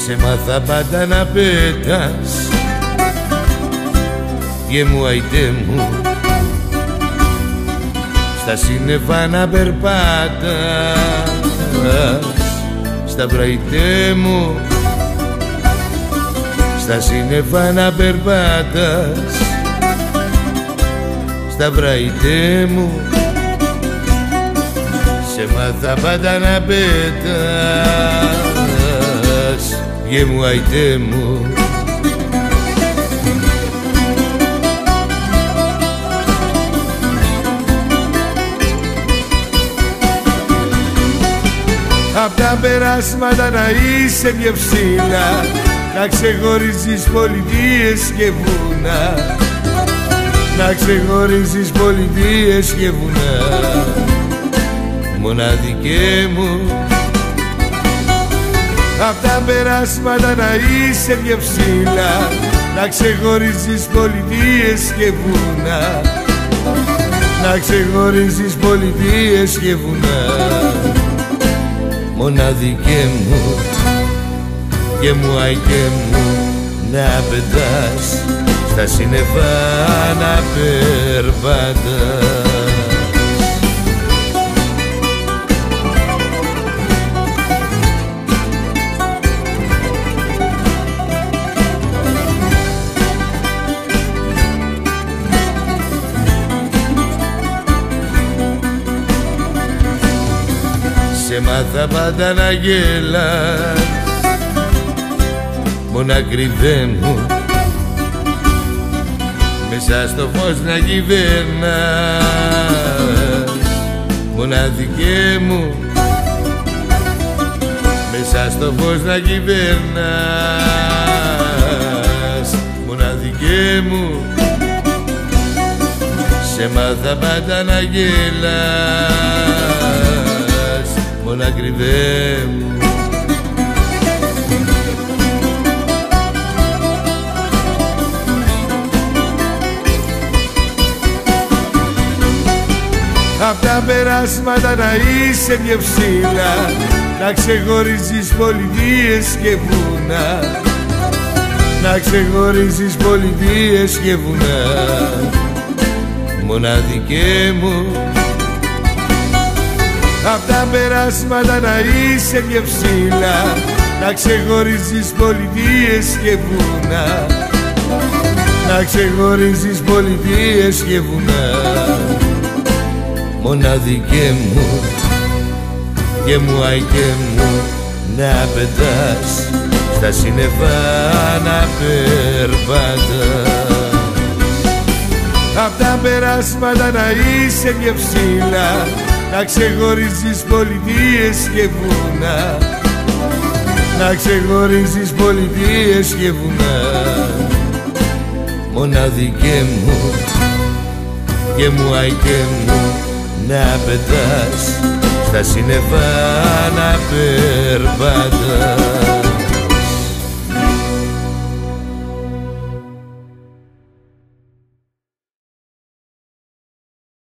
Σε μάθα πάντα να πέτας, γε μου αϊτέ μου, στα σύννεφα να περπάτας, στα βραϊτέ μου, στα σύννεφα να περπάτας, στα βραϊτέ μου. Σε μάθα πάντα να πέτας, γε μου αϊτέ μου. Απ' τα περάσματα να είσαι μια ψήλα, να ξεχωρίζεις πολιτείες και βουνά, να ξεχωρίζεις πολιτείες και βουνά, μοναδικέ μου. Απ' τα περάσματα να είσαι μια ψήλα, να ξεχωρίζεις πολιτείες και βουνά, να ξεχωρίζεις πολιτείες και βουνά, μοναδικέ μου. Και μου αϊτέ μου να πετάς, στα σύννεφα να περπατάς. Σε μάθα πάντα να γελάς, μονακριβέ μου, μέσα στο φως να κυβέρνας, μοναδικέ μου, μέσα στο φως να κυβέρνας, μοναδικέ μου. Σε μάθα πάντα να γελάς, μονακριβέ μου. Απ' τα περάσματα να είσαι μια ψήλα, να ξεχωρίζεις πολιτείες και βουνά, να ξεχωρίζεις πολιτείες και βουνά, μοναδικέ μου. Απ' τα περάσματα να είσαι μια ψήλα, να ξεχωρίζεις πολιτείες και βουνά, να ξεχωρίζεις πολιτείες και βουνά, μοναδικέ μου. Και μου αϊτέ μου να πετάς, στα σύννεφα να περπατάς. Απ' τα περάσματα να είσαι μια ψήλα, να ξεχωρίζεις πολιτείες και βουνά, να ξεχωρίζεις πολιτείες και βουνά, μοναδικέ μου. Και μου αϊτέ μου να πετάς, στα σύννεφα να περπατάς.